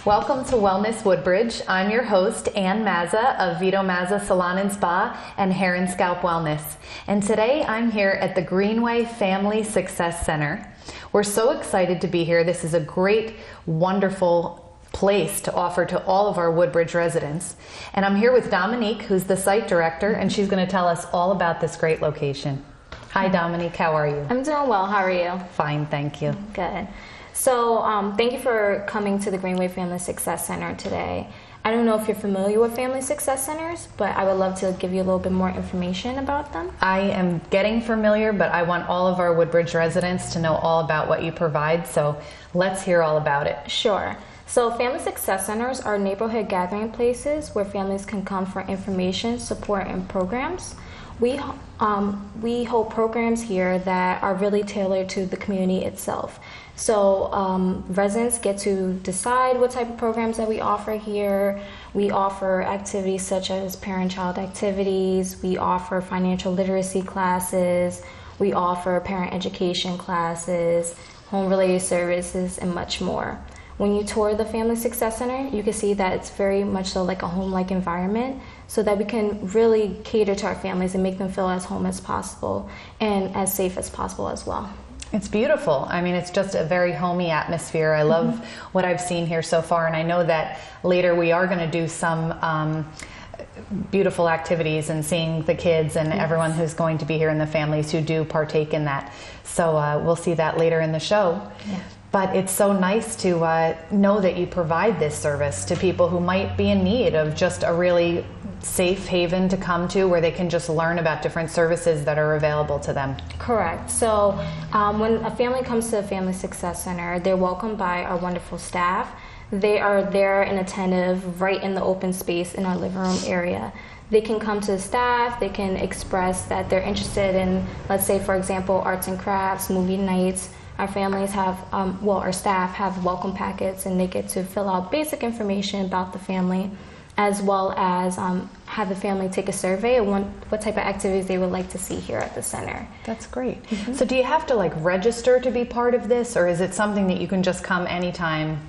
Welcome to Wellness Woodbridge. I'm your host, Ann Mazza of Vito Mazza Salon and Spa and Hair and Scalp Wellness. And today I'm here at the Greenway Family Success Center. We're so excited to be here. This is a great, wonderful place to offer to all of our Woodbridge residents. And I'm here with Dominique, who's the site director, and she's going to tell us all about this great location. Hi, Dominique. How are you? I'm doing well. How are you? Fine, thank you. Good. So thank you for coming to the Greenway Family Success Center today. I don't know if you're familiar with Family Success Centers, but I would love to give you a little bit more information about them. I am getting familiar, but I want all of our Woodbridge residents to know all about what you provide, so let's hear all about it. Sure. So Family Success Centers are neighborhood gathering places where families can come for information, support, and programs. We hold programs here that are really tailored to the community itself. So residents get to decide what type of programs that we offer here. We offer activities such as parent-child activities. We offer financial literacy classes. We offer parent education classes, home-related services, and much more. When you tour the Family Success Center, you can see that it's very much so like a home-like environment, so that we can really cater to our families and make them feel as home as possible and as safe as possible as well. It's beautiful. I mean, it's just a very homey atmosphere. I love what I've seen here so far, and I know that later we are going to do some beautiful activities and seeing the kids and everyone who's going to be here and the families who do partake in that. So we'll see that later in the show. Yeah. But it's so nice to know that you provide this service to people who might be in need of just a really safe haven to come to where they can just learn about different services that are available to them. Correct. So when a family comes to a Family Success Center, they're welcomed by our wonderful staff. They are there and attentive right in the open space in our living room area. They can come to the staff, they can express that they're interested in, let's say, for example, arts and crafts, movie nights. Our families have, our staff have welcome packets, and they get to fill out basic information about the family, as well as have the family take a survey of what type of activities they would like to see here at the center. That's great. So do you have to register to be part of this, or is it something that you can just come anytime?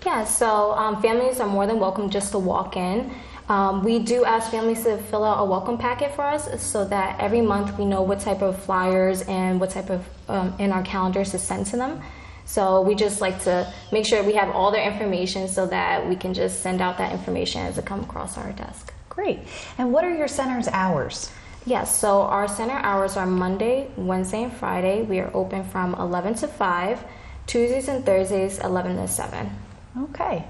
Yeah, so families are more than welcome just to walk in. We do ask families to fill out a welcome packet for us so that every month we know what type of flyers and what type of in our calendars to send to them. So we just like to make sure we have all their information so that we can just send out that information as it comes across our desk. Great. And what are your center's hours? Yes, so our center hours are Monday, Wednesday, and Friday. We are open from 11 to 5, Tuesdays and Thursdays 11 to 7. Okay.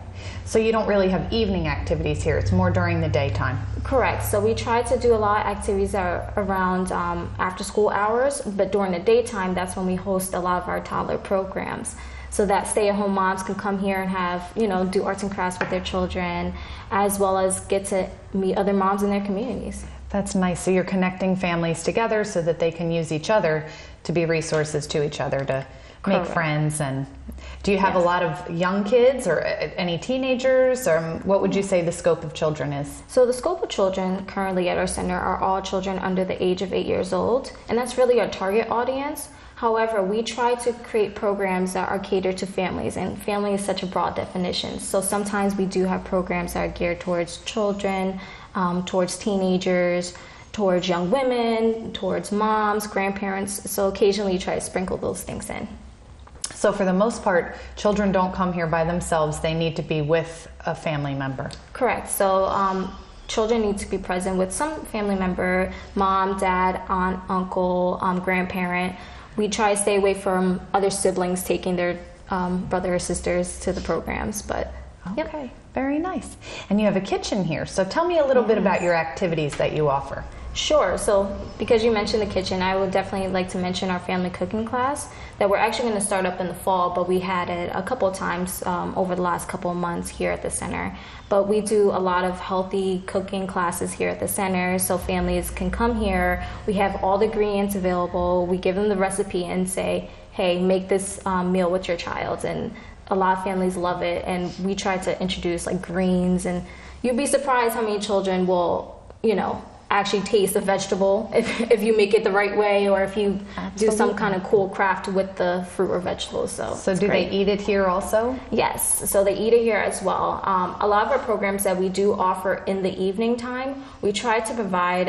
So you don't really have evening activities here. It's more during the daytime. Correct. So we try to do a lot of activities that are around after school hours, but during the daytime, that's when we host a lot of our toddler programs. So that stay-at-home moms can come here and have, do arts and crafts with their children, as well as get to meet other moms in their communities. That's nice. So you're connecting families together so that they can use each other to be resources to each other to make friends. And do you have a lot of young kids or any teenagers, or what would you say the scope of children is? So the scope of children currently at our center are all children under the age of 8 years old, and that's really our target audience. However, we try to create programs that are catered to families, and family is such a broad definition. So sometimes we do have programs that are geared towards children, towards teenagers, towards young women, towards moms, grandparents. So occasionally you try to sprinkle those things in. So for the most part, children don't come here by themselves. They need to be with a family member. Correct. So children need to be present with some family member, mom, dad, aunt, uncle, grandparent. We try to stay away from other siblings taking their brother or sisters to the programs. But okay, very nice. And you have a kitchen here. So tell me a little bit about your activities that you offer. Sure. So because you mentioned the kitchen, I would definitely like to mention our family cooking class that we're actually going to start up in the fall, but we had it a couple of times over the last couple of months here at the center. But we do a lot of healthy cooking classes here at the center, so families can come here. We have all the ingredients available. We give them the recipe and say, hey, make this meal with your child. And a lot of families love it. And we try to introduce greens, and you'd be surprised how many children will, actually taste a vegetable if you make it the right way, or if you do some kind of cool craft with the fruit or vegetables. So do they eat it here also? Yes, so they eat it here as well. A lot of our programs that we do offer in the evening time, we try to provide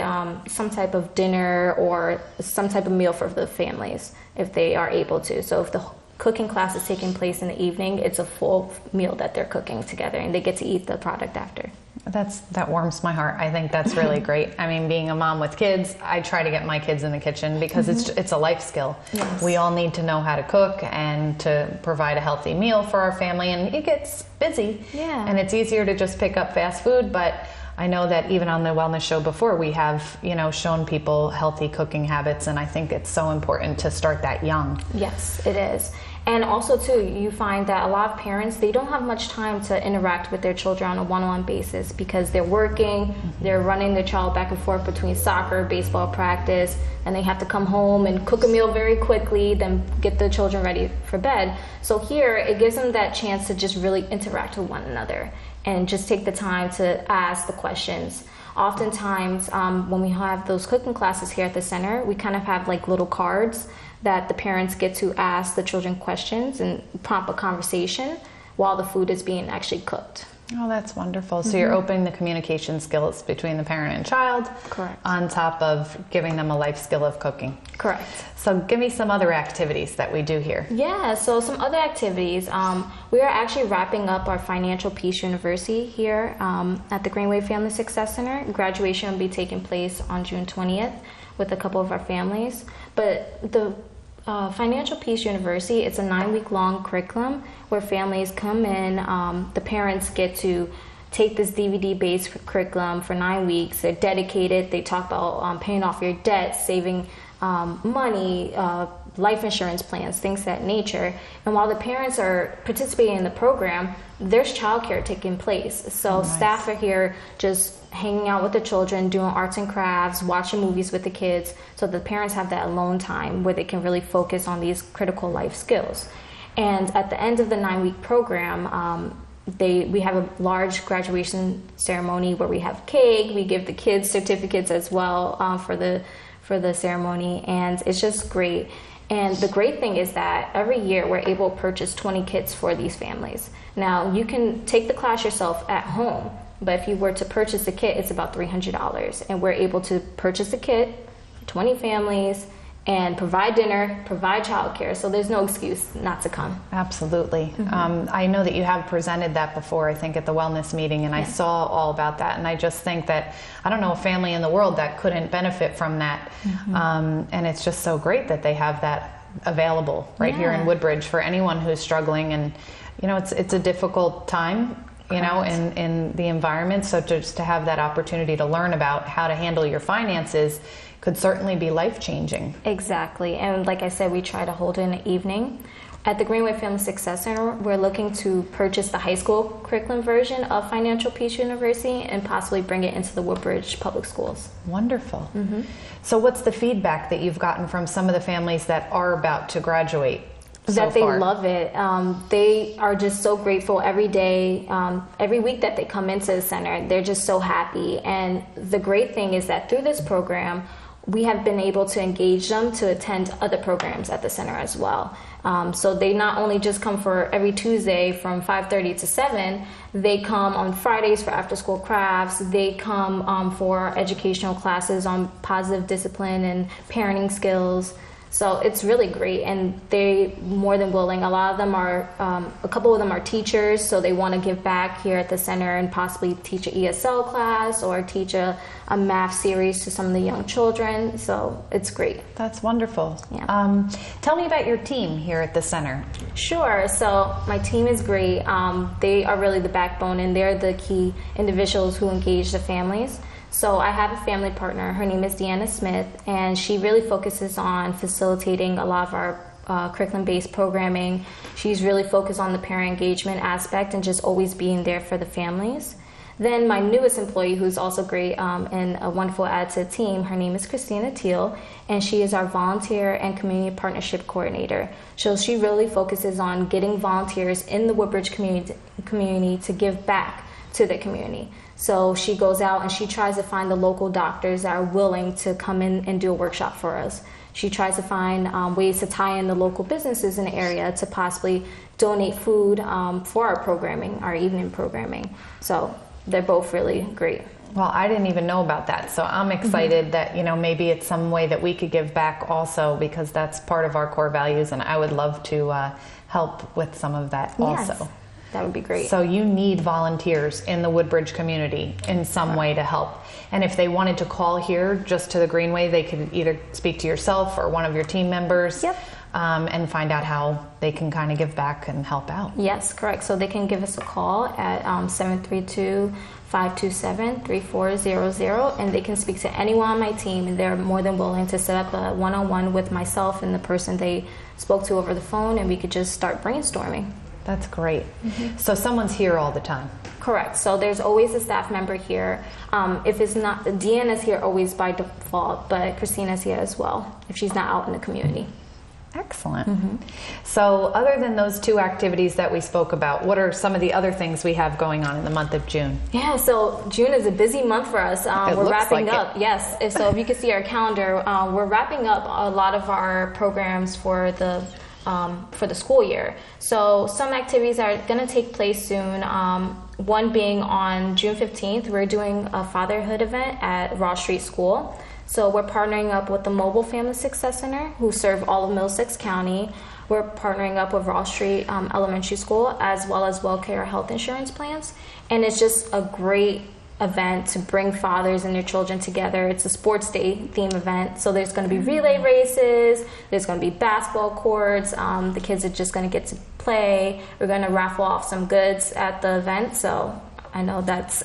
some type of dinner or some type of meal for the families if they are able to. So if the cooking class is taking place in the evening, it's a full meal that they're cooking together, and they get to eat the product after. That warms my heart. I think that's really great. I mean, being a mom with kids, I try to get my kids in the kitchen because it's a life skill. Yes. We all need to know how to cook and to provide a healthy meal for our family, and it gets busy. Yeah. And it's easier to just pick up fast food, but I know that even on the wellness show before, we have, shown people healthy cooking habits, and I think it's so important to start that young. Yes, it is. And also, too, you find that a lot of parents, they don't have much time to interact with their children on a one-on-one basis because they're working, they're running their child back and forth between soccer, baseball practice, and they have to come home and cook a meal very quickly, then get the children ready for bed. So here, it gives them that chance to just really interact with one another and just take the time to ask the questions. Oftentimes, when we have those cooking classes here at the center, we kind of have like little cards that the parents get to ask the children questions and prompt a conversation while the food is being actually cooked. Oh, that's wonderful. So you're opening the communication skills between the parent and child. Correct. On top of giving them a life skill of cooking. Correct. So give me some other activities that we do here. Yeah, so some other activities. We are actually wrapping up our Financial Peace University here at the Greenway Family Success Center. Graduation will be taking place on June 20th with a couple of our families. But the Financial Peace University, it's a 9-week-long curriculum where families come in, the parents get to take this DVD-based curriculum for 9 weeks. They're dedicated. They talk about paying off your debt, saving money, life insurance plans, things of that nature. And while the parents are participating in the program, there's childcare taking place. So staff are here just hanging out with the children, doing arts and crafts, watching movies with the kids, so the parents have that alone time where they can really focus on these critical life skills. And at the end of the 9-week program, we have a large graduation ceremony where we have cake. We give the kids certificates as well for the ceremony, and it's just great. And the great thing is that every year we're able to purchase 20 kits for these families. Now, you can take the class yourself at home, but if you were to purchase a kit, it's about $300. And we're able to purchase a kit for 20 families and provide dinner, provide childcare. So there's no excuse not to come. Absolutely. I know that you have presented that before, I think, at the wellness meeting, and I saw all about that. And I just think that, I don't know a family in the world that couldn't benefit from that. And it's just so great that they have that available right here in Woodbridge for anyone who's struggling. And, it's a difficult time, in the environment. So just to have that opportunity to learn about how to handle your finances could certainly be life-changing. Exactly. And like I said, we try to hold it in the evening. At the Greenway Family Success Center, we're looking to purchase the high school curriculum version of Financial Peace University and possibly bring it into the Woodbridge public schools. Wonderful. So what's the feedback that you've gotten from some of the families that are about to graduate? That they love it. They are just so grateful every day, every week that they come into the center. They're just so happy. And the great thing is that through this program, we have been able to engage them to attend other programs at the center as well. So they not only just come for every Tuesday from 5:30 to 7, they come on Fridays for after school crafts. They come for educational classes on positive discipline and parenting skills. So it's really great, and they more than willing. A lot of them are, a couple of them are teachers, so they want to give back here at the center and possibly teach an ESL class or teach a math series to some of the young children. So it's great. That's wonderful. Yeah. Tell me about your team here at the center. Sure. So my team is great. They are really the backbone, and they're the key individuals who engage the families. So I have a family partner. Her name is Deanna Smith, and she really focuses on facilitating a lot of our curriculum-based programming. She's really focused on the parent engagement aspect and just always being there for the families. Then my newest employee, who's also great and a wonderful add to the team, her name is Christina Teal, and she is our volunteer and community partnership coordinator. So she really focuses on getting volunteers in the Woodbridge community to give back to the community. So she goes out and she tries to find the local doctors that are willing to come in and do a workshop for us. She tries to find ways to tie in the local businesses in the area to possibly donate food for our programming, our evening programming. So they're both really great. Well, I didn't even know about that, so I'm excited that, you know, maybe it's some way that we could give back also, because that's part of our core values, and I would love to help with some of that also. Yes, that would be great. So you need volunteers in the Woodbridge community in some way to help. And if they wanted to call here just to the Greenway, they could either speak to yourself or one of your team members. Yep. And find out how they can kind of give back and help out. Yes, correct. So they can give us a call at 732-527-3400, and they can speak to anyone on my team, and they're more than willing to set up a one-on-one with myself and the person they spoke to over the phone, and we could just start brainstorming. That's great. So someone's here all the time. Correct. So there's always a staff member here. If it's not, Deanna's here always by default, but Christina's here as well if she's not out in the community. Excellent. So other than those two activities that we spoke about, what are some of the other things we have going on in the month of June? Yeah, so June is a busy month for us. We're wrapping like up. Yes, so if you can see our calendar, we're wrapping up a lot of our programs for the school year. So some activities are going to take place soon. One being on June 15th, we're doing a fatherhood event at Ross Street School. So we're partnering up with the Mobile Family Success Center, who serve all of Middlesex County. We're partnering up with Ross Street Elementary School, as well as WellCare Health Insurance Plans. And it's just a great event to bring fathers and their children together. It's a sports day theme event. So there's going to be relay races. There's going to be basketball courts. The kids are just going to get to play. We're going to raffle off some goods at the event. So I know that's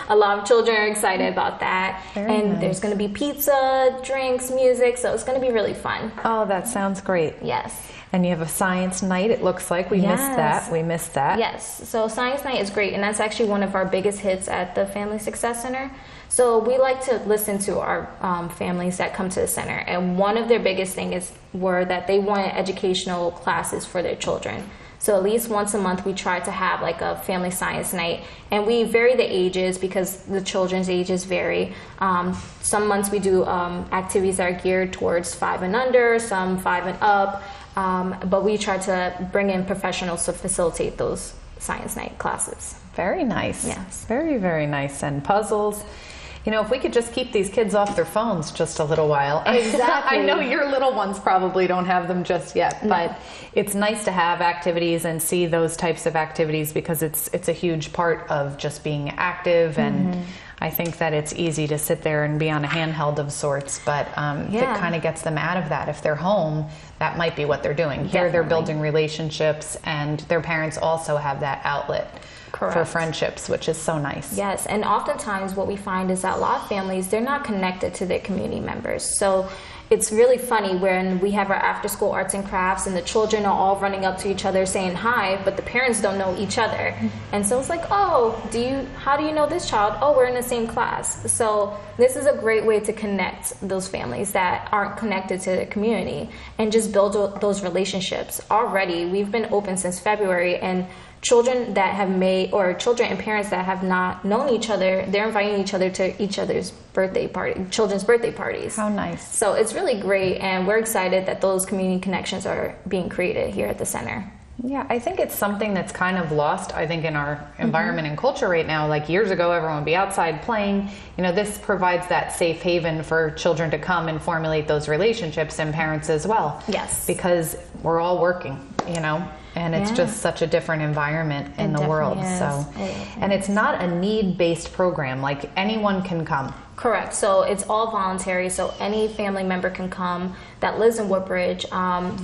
a lot of children are excited about that. Very nice. There's going to be pizza, drinks, music, so it's going to be really fun. Oh, that sounds great. Yes. And you have a science night, it looks like. We missed that. We missed that. Yes. So science night is great, and that's actually one of our biggest hits at the Family Success Center. So we like to listen to our families that come to the center, and one of their biggest things were that they wanted educational classes for their children. So at least once a month we try to have like a family science night, and we vary the ages because the children's ages vary. Some months we do activities that are geared towards 5 and under, some 5 and up, but we try to bring in professionals to facilitate those science night classes. Very nice. Yes. Very, very nice. And puzzles. You know, if we could just keep these kids off their phones just a little while. Exactly. I know your little ones probably don't have them just yet, but it's nice to have activities and see those types of activities, because it's a huge part of just being active. And I think that it's easy to sit there and be on a handheld of sorts, but if it kind of gets them out of that. If they're home, that might be what they're doing. Here they're building relationships, and their parents also have that outlet. Correct. For friendships, which is so nice. Yes, and oftentimes what we find is that a lot of families, they're not connected to their community members. So it's really funny when we have our after school arts and crafts and the children are all running up to each other saying hi, but the parents don't know each other. And so it's like, oh, how do you know this child? Oh, we're in the same class. So this is a great way to connect those families that aren't connected to the community and just build those relationships. Already, we've been open since February, and children that have children and parents that have not known each other, they're inviting each other to each other's children's birthday parties. How nice. So it's really great, and we're excited that those community connections are being created here at the center. Yeah, I think it's something that's kind of lost, I think, in our environment and culture right now. Like years ago, everyone would be outside playing. You know, this provides that safe haven for children to come and formulate those relationships, and parents as well. Yes. Because we're all working, you know, and it's just such a different environment in the world. So, and it's not a need-based program. Like anyone can come. Correct. So it's all voluntary. So any family member can come that lives in Woodbridge.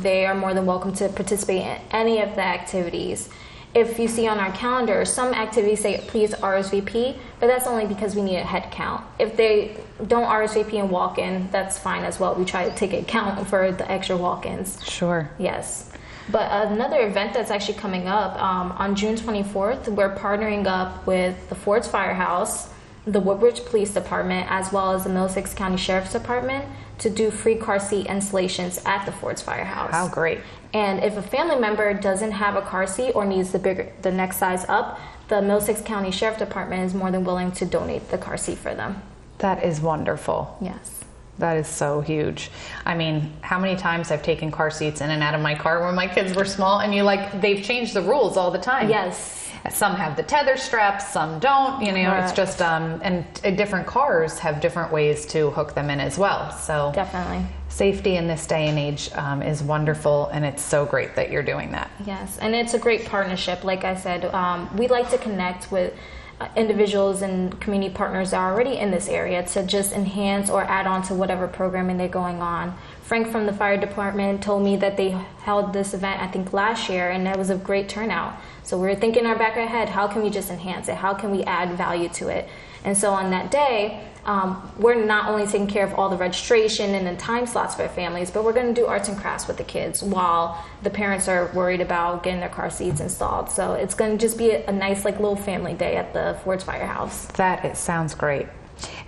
They are more than welcome to participate in any of the activities. If you see on our calendar, some activities say please RSVP, but that's only because we need a head count. If they don't RSVP and walk in, that's fine as well. We try to take account for the extra walk-ins. Sure. Yes. But another event that's actually coming up on June 24th, we're partnering up with the Ford's Firehouse, the Woodbridge Police Department, as well as the Middlesex County Sheriff's Department to do free car seat installations at the Ford's Firehouse. How great. And if a family member doesn't have a car seat or needs the next size up, the Middlesex County Sheriff Department is more than willing to donate the car seat for them. That is wonderful. Yes. That is so huge. I mean, how many times I've taken car seats in and out of my car when my kids were small, and they've changed the rules all the time. Yes. Some have the tether straps, some don't, Correct. It's just, and different cars have different ways to hook them in as well. So Definitely. safety in this day and age is wonderful, and it's so great that you're doing that. Yes, and it's a great partnership. Like I said, we like to connect with individuals and community partners that are already in this area to just enhance or add on to whatever programming they're going on. Frank from the fire department told me that they held this event, I think, last year, and that was a great turnout. So we were thinking in our back of our head, how can we just enhance it? How can we add value to it? And so on that day, we're not only taking care of all the registration and the time slots for families, but we're going to do arts and crafts with the kids while the parents are worried about getting their car seats installed. So it's going to just be a nice little family day at the Ford's Firehouse. It sounds great.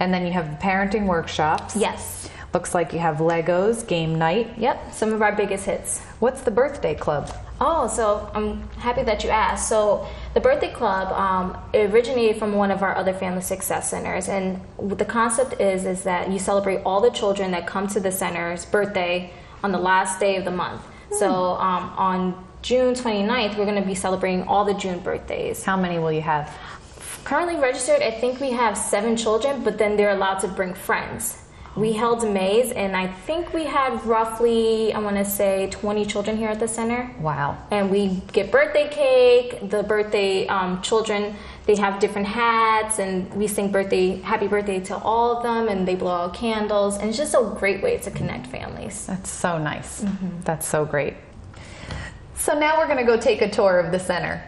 And then you have parenting workshops. Yes. Looks like you have Legos, game night. Yep, some of our biggest hits. What's the birthday club? Oh, so I'm happy that you asked. So the birthday club it originated from one of our other family success centers, and the concept is that you celebrate all the children that come to the center's birthday on the last day of the month. So on June 29th, we're going to be celebrating all the June birthdays. How many will you have? Currently registered, I think we have 7 children, but then they're allowed to bring friends. We held a maze, and I think we had roughly, I want to say, 20 children here at the center. Wow. And we get birthday cake. The birthday children, they have different hats, and we sing happy birthday to all of them, and they blow out candles. And it's just a great way to connect families. That's so nice. Mm-hmm. That's so great. So now we're going to go take a tour of the center.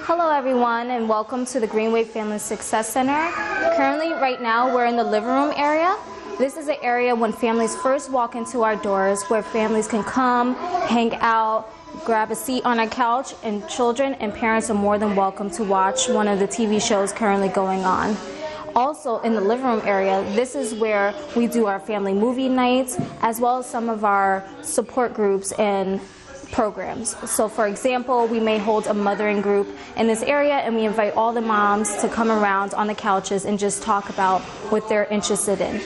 Hello everyone, and welcome to the Greenway Family Success Center. Currently, right now, we're in the living room area. This is an area when families first walk into our doors where families can come, hang out, grab a seat on a couch, and children and parents are more than welcome to watch one of the TV shows currently going on. Also in the living room area, this is where we do our family movie nights, as well as some of our support groups and programs. So for example, we may hold a mothering group in this area, and we invite all the moms to come around on the couches and just talk about what they're interested in.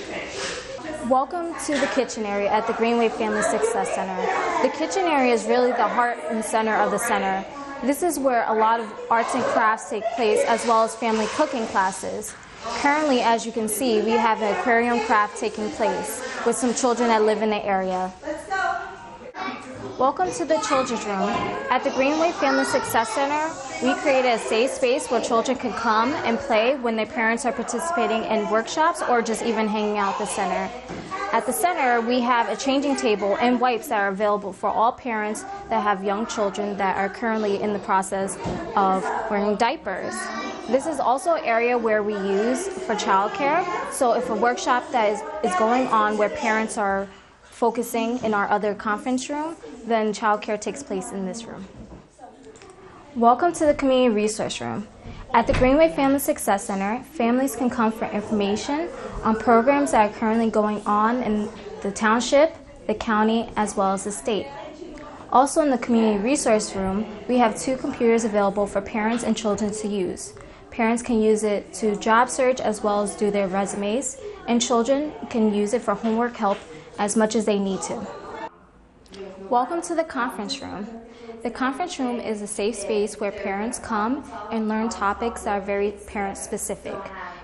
Welcome to the kitchen area at the Greenway Family Success Center. The kitchen area is really the heart and center of the center. This is where a lot of arts and crafts take place, as well as family cooking classes. Currently, as you can see, we have an aquarium craft taking place with some children that live in the area. Welcome to the Children's Room. At the Greenway Family Success Center, we created a safe space where children can come and play when their parents are participating in workshops or just even hanging out at the center. At the center, we have a changing table and wipes that are available for all parents that have young children that are currently in the process of wearing diapers. This is also an area where we use for childcare. So if a workshop that is going on where parents are focusing in our other conference room, then childcare takes place in this room. Welcome to the Community Resource Room. At the Greenway Family Success Center, families can come for information on programs that are currently going on in the township, the county, as well as the state. Also in the Community Resource Room, we have 2 computers available for parents and children to use. Parents can use it to job search as well as do their resumes, and children can use it for homework help as much as they need to. Welcome to the conference room. The conference room is a safe space where parents come and learn topics that are very parent specific.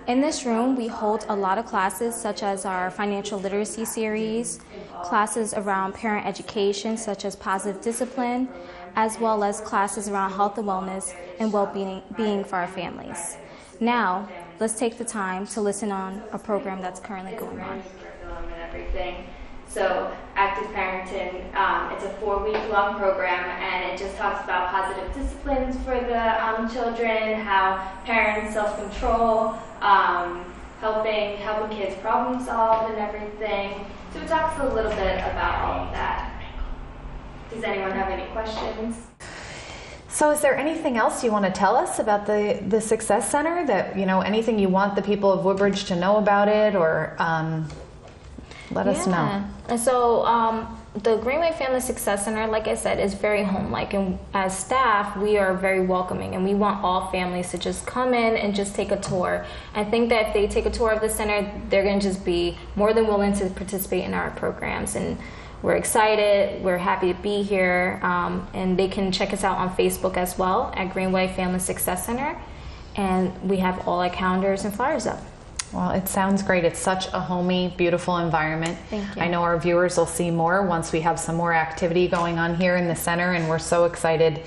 In this room, we hold a lot of classes such as our financial literacy series, classes around parent education such as positive discipline, as well as classes around health and wellness and well-being for our families. Now, let's take the time to listen on a program that's currently going on. So Active Parenting, it's a 4-week-long program, and it just talks about positive disciplines for the children, how parents self-control, helping kids problem solve and everything. So it talks a little bit about all of that. Does anyone have any questions? So is there anything else you want to tell us about the Success Center, that, anything you want the people of Woodbridge to know about it, or let us know. And so the Greenway Family Success Center, like I said, is very home-like, and as staff, we are very welcoming, and we want all families to just come in and just take a tour. I think that if they take a tour of the center, they're going to just be more than willing to participate in our programs, and we're excited, we're happy to be here, and they can check us out on Facebook as well at Greenway Family Success Center, and we have all our calendars and flyers up. Well, it sounds great. It's such a homey, beautiful environment. Thank you. I know our viewers will see more once we have some more activity going on here in the center, and we're so excited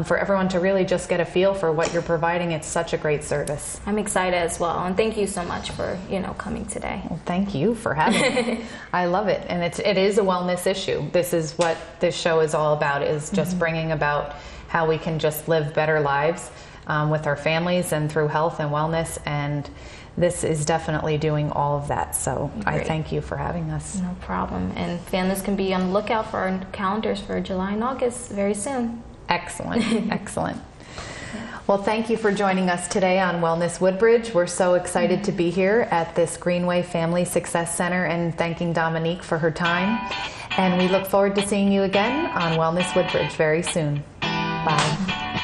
for everyone to really just get a feel for what you're providing. It's such a great service. I'm excited as well, and thank you so much for coming today. Well, thank you for having me. I love it, and it is a wellness issue. This is what this show is all about, is just bringing about how we can just live better lives with our families and through health and wellness, and this is definitely doing all of that. So Great. I thank you for having us. No problem. And families can be on the lookout for our calendars for July and August very soon. Excellent, excellent. Well, thank you for joining us today on Wellness Woodbridge. We're so excited to be here at this Greenway Family Success Center, and thanking Dominique for her time. And we look forward to seeing you again on Wellness Woodbridge very soon. Bye.